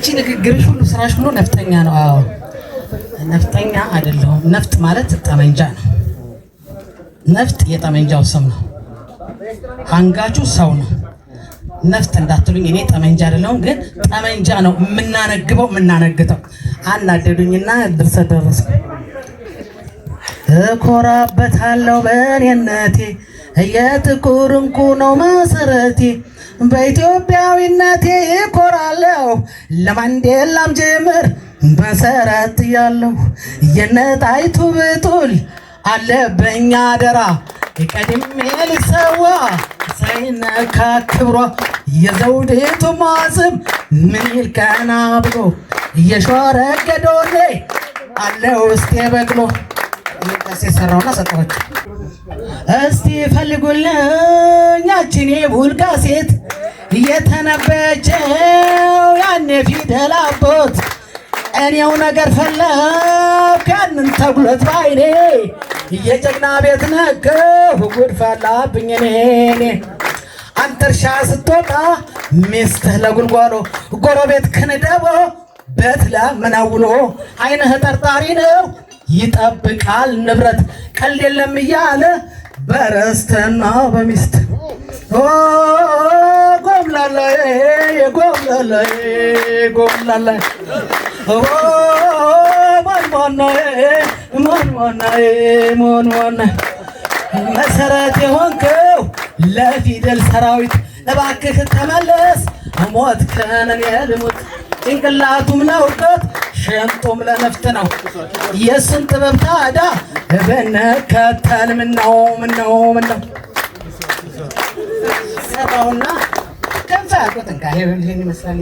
አንቺ ንግግርሽ ሁሉ ስራሽ ሁሉ ነፍጠኛ ነው። አዎ ነፍጠኛ አይደለሁም። ነፍጥ ማለት ጠመንጃ ነው። ነፍጥ የጠመንጃው ስም ነው። አንጋቹ ሰው ነው። ነፍጥ እንዳትሉኝ፣ እኔ ጠመንጃ አይደለሁም፣ ግን ጠመንጃ ነው የምናነግበው የምናነግተው። አናደዱኝና ድርሰት ደረስኩ። እኮራበታለሁ በእኔነቴ የጥቁር እንቁ ነው መሰረቴ፣ በኢትዮጵያዊነቴ እኮራለሁ ለማንዴላም ጅምር መሰረት ያለው የነጣይቱ ብጡል አለበኛ አደራ ቀድሜ ልሰዋ ሳይነካ ክብሯ የዘውዲቱ ማዕጽም ምን ይልከና ብሎ እየሾረገዶኔ አለ ውስጤ በቅሎ እንቀሴ ሰራውና ሰጠኋቸው። እስቲ ፈልጉልኝ ያችን የቡልጋ ሴት እየተነበየችው ያኔ ፊደል አቦት እኔው ነገር ፈለግ ያንን ተጉለት ባይኔ የጀግና ቤት ነገሁ ጉድ ፈላብኝ እኔ አንተ እርሻ ስትወጣ ሚስትህ ለጉልጓሎ ጎረቤት ክንደቦ በት ለምናውሎ አይንህ ጠርጣሪ ነው ይጠብቃል ንብረት ቀልድ የለም እያለ በረስትና በሚስት ጎምላላይ ጎምላላይ ጎምላላይ ማንማናይ መሰረት የሆንከው ለፊደል ሰራዊት እባክህ ተመለስ። ሞት ከነን የልሙት ጭንቅላቱም ለእውቀት ሸንጦም ለነፍጥ ነው። የእሱን ጥበብ ታዲያ ብንከተል ምነው ሰራውና ከንፈ ያልኩት እንካ ይሄን ይመስላል።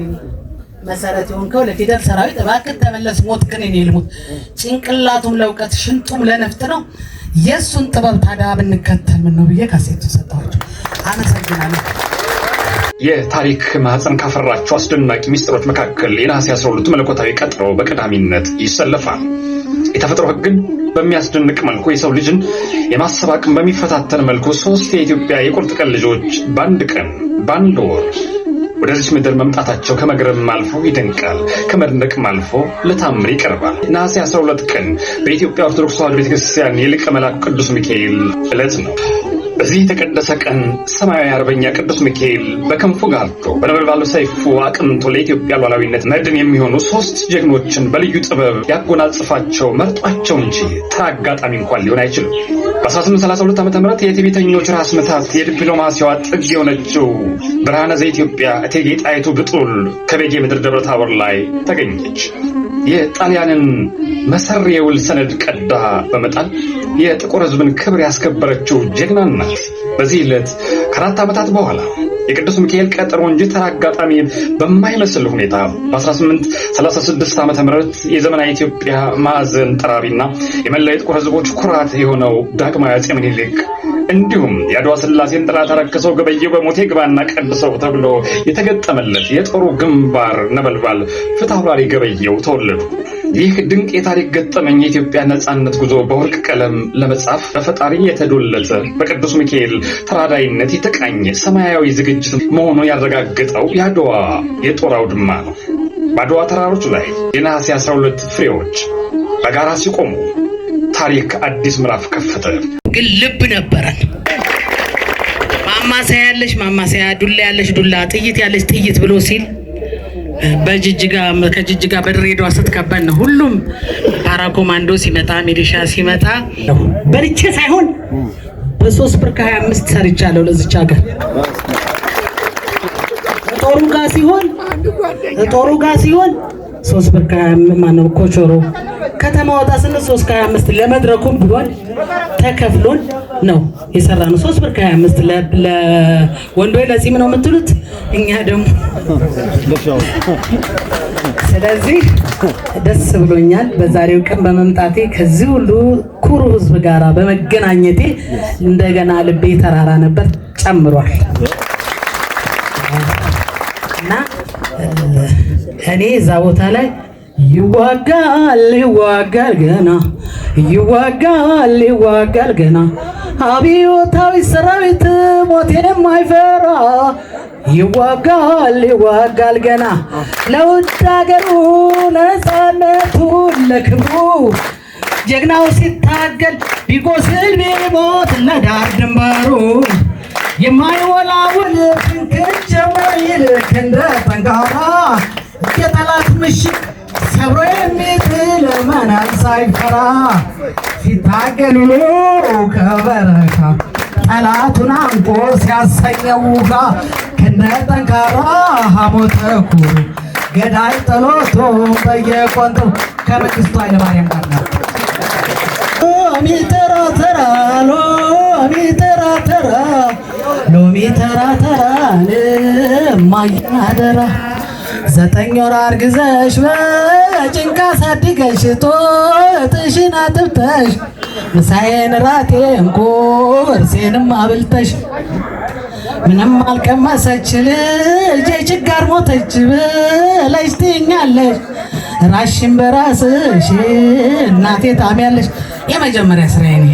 መሰረት የሆንከው ለፊደል ሰራዊት እባክህ ተመለስ። ሞት ከነን የልሙት ጭንቅላቱም ለእውቀት ሽንጡም ለነፍጥ ነው። የእሱን ጥበብ ታዲያ ብንከተል ምነው ብዬ ካሴት ሰጠኋቸው። አመሰግናለሁ። የታሪክ ማህፀን ካፈራቸው አስደናቂ ሚስጥሮች መካከል የነሐሴ 12 መለኮታዊ ቀጠሮ በቀዳሚነት ይሰለፋል። የተፈጥሮ ሕግን በሚያስደንቅ መልኩ የሰው ልጅን የማሰብ አቅም በሚፈታተን መልኩ 3 የኢትዮጵያ የቁርጥ ቀን ልጆች በአንድ ቀን በአንድ ወር ወደዚህ ምድር መምጣታቸው ከመግረም አልፎ ይደንቃል፣ ከመድነቅም አልፎ ለታምር ይቀርባል። ነሐሴ 12 ቀን በኢትዮጵያ ኦርቶዶክስ ተዋሕዶ ቤተክርስቲያን የሊቀ መላእክት ቅዱስ ሚካኤል ዕለት ነው። በዚህ የተቀደሰ ቀን ሰማያዊ አርበኛ ቅዱስ ሚካኤል በክንፉ ጋርዶ በነበልባሉ ሰይፉ አቅንቶ ለኢትዮጵያ ሉዓላዊነት መድን የሚሆኑ 3 ጀግኖችን በልዩ ጥበብ ያጎናጽፋቸው መርጧቸው እንጂ ተራ አጋጣሚ እንኳን ሊሆን አይችልም። በ1832 ዓ.ም የትዕቢተኞች ራስ ምታት የዲፕሎማሲዋ ጥግ የሆነችው ብርሃነ ዘኢትዮጵያ እቴጌ ጣይቱ ብጡል ከቤጌ ምድር ደብረ ታቦር ላይ ተገኘች። የጣሊያንን መሰሪ የውል ሰነድ ቀዳ በመጣል የጥቁር ሕዝብን ክብር ያስከበረችው ጀግና ናት። በዚህ ዕለት ከ4 ዓመታት በኋላ የቅዱስ ሚካኤል ቀጠሮ እንጂ ተራ አጋጣሚ በማይመስል ሁኔታ በ1836 ዓ.ም የዘመናዊ ኢትዮጵያ ማዕዘን ጠራቢና የመላው የጥቁር ሕዝቦች ኩራት የሆነው ዳግማዊ አፄ ምኒልክ እንዲሁም የአድዋ ሥላሴን ጠላት አረከሰው ገበየው በሞቴ ግባና ቀድሰው ተብሎ የተገጠመለት የጦሩ ግንባር ነበልባል ፊታውራሪ ገበየው ተወለዱ። ይህ ድንቅ የታሪክ ገጠመኝ የኢትዮጵያ ነጻነት ጉዞ በወርቅ ቀለም ለመጻፍ በፈጣሪ የተዶለተ በቅዱስ ሚካኤል ተራዳይነት የተቃኘ ሰማያዊ ዝግጅት መሆኑን ያረጋገጠው የአድዋ የጦር አውድማ ነው። በአድዋ ተራሮች ላይ የነሐሴ 12 ፍሬዎች በጋራ ሲቆሙ ታሪክ አዲስ ምዕራፍ ከፈተ። ግን ልብ ነበረን። ማማሰያ ያለሽ ማማሰያ፣ ዱላ ያለሽ ዱላ፣ ጥይት ያለሽ ጥይት ብሎ ሲል ከጅጅጋ በድሬዳዋ ስትከበን ነው ሁሉም ፓራ ኮማንዶ ሲመጣ ሚሊሻ ሲመጣ በልቼ ሳይሆን በ3 ብር ከ25 ሰርቻለሁ ለዚች ሀገር። ጦሩ ጋር ሲሆን 3 ብር ከ25 ማነው ኮቾሮ ከተማ ወጣ ስንል 3 ከ25 ለመድረኩም ቢሆን ተከፍሎን ነው የሰራነው። 3 ብር ከ25 ለወንዶይ ለጺም ነው የምትሉት፣ እኛ ደግሞ ስለዚህ ደስ ብሎኛል በዛሬው ቀን በመምጣቴ ከዚህ ሁሉ ኩሩ ሕዝብ ጋራ በመገናኘቴ እንደገና ልቤ ተራራ ነበር ጨምሯል። እና እኔ እዛ ቦታ ላይ ይዋጋል ገና አብዮታዊ ሰራዊት ሞት የማይፈራ ይዋጋል ገና ለውድ አገሩ ነፃነቱን ለክብሩ ጀግናው ሲታገል ቢቆስል ቢሞት ለዳር ድንበሩ የማይወላውል ፍንክች የማይል ክንደ ጠንካራ የጠላት ምሽግ ሰብሮ የሚጥል መናን ሳይፈራ ሲታገል ውሎ ከበረካ ጠላቱን አንቆ ሲያሰኘው ውጋ ክንደ ጠንካራ ሐሞተ ኩሩ ገዳይ ጠሎቶ በየቆንጥሩ ከመንግስቱ ኃይለማርያም ጋር ነው። ሎሚ ተራ ተራ ሎሚ ተራ ተራ ሎሚ ተራ ተራ እማዬን አደራ 9 ወር አርግዘሽ በጭንቅ አሳድገሽ ጡትሽን አጥብተሽ ምሳዬን ራቴን ቁርሴንም አብልተሽ ምንም አልቀመሰች ልጄ ችጋር ሞተች ብለሽ ትይኛለሽ ራሽን በራስሽ እናቴ ታሚያለሽ። የመጀመሪያ ስራዬ ነው።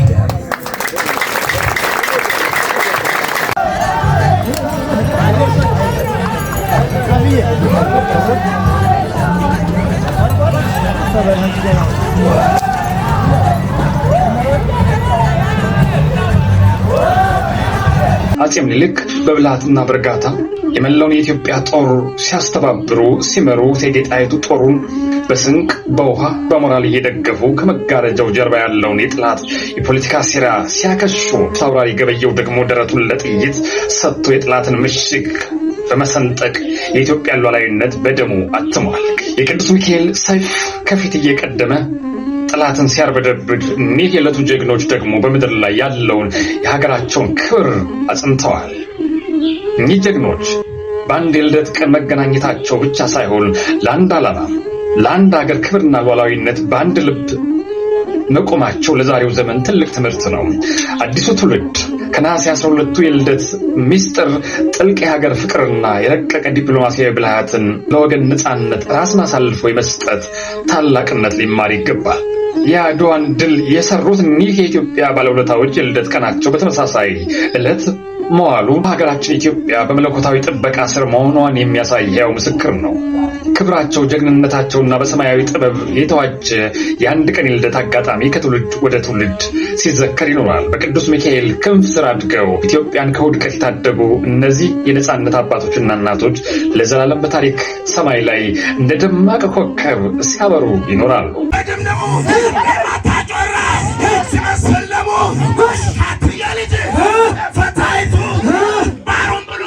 አፄ ምኒልክ በብልሃትና በእርጋታ የመላውን የኢትዮጵያ ጦር ሲያስተባብሩ ሲመሩ እቴጌ ጣይቱ ጦሩን በስንቅ በውሃ በሞራል እየደገፉ ከመጋረጃው ጀርባ ያለውን የጥላት የፖለቲካ ሴራ ሲያከሹ አውራሪ ገበየው ደግሞ ደረቱን ለጥይት ሰጥቶ የጥላትን ምሽግ በመሰንጠቅ የኢትዮጵያን ሉዓላዊነት በደሙ አትሟል። የቅዱስ ሚካኤል ሰይፍ ከፊት እየቀደመ ጠላትን ሲያርበደብድ እኒህ የዕለቱ ጀግኖች ደግሞ በምድር ላይ ያለውን የሀገራቸውን ክብር አጽንተዋል። እኒህ ጀግኖች በአንድ የልደት ቀን መገናኘታቸው ብቻ ሳይሆን ለአንድ ዓላማ ለአንድ ሀገር ክብርና ሉዓላዊነት በአንድ ልብ መቆማቸው ለዛሬው ዘመን ትልቅ ትምህርት ነው። አዲሱ ትውልድ ከነሐሴ 12ቱ የልደት ሚስጥር ጥልቅ የሀገር ፍቅርና የረቀቀ ዲፕሎማሲያዊ ብልሃትን ለወገን ነፃነት ራስን አሳልፎ የመስጠት ታላቅነት ሊማር ይገባል። የአድዋን ድል የሰሩት እኒህ የኢትዮጵያ ባለውለታዎች የልደት ቀናቸው በተመሳሳይ ዕለት መዋሉ ሀገራችን ኢትዮጵያ በመለኮታዊ ጥበቃ ስር መሆኗን የሚያሳይ ሕያው ምስክር ነው። ክብራቸው፣ ጀግንነታቸውና በሰማያዊ ጥበብ የተዋጀ የአንድ ቀን የልደት አጋጣሚ ከትውልድ ወደ ትውልድ ሲዘከር ይኖራል። በቅዱስ ሚካኤል ክንፍ ስር አድገው ኢትዮጵያን ከውድቀት የታደጉ እነዚህ የነጻነት አባቶችና እናቶች ለዘላለም በታሪክ ሰማይ ላይ እንደ ደማቅ ኮከብ ሲያበሩ ይኖራሉ። ፈታይቱ ባሩን ብሎ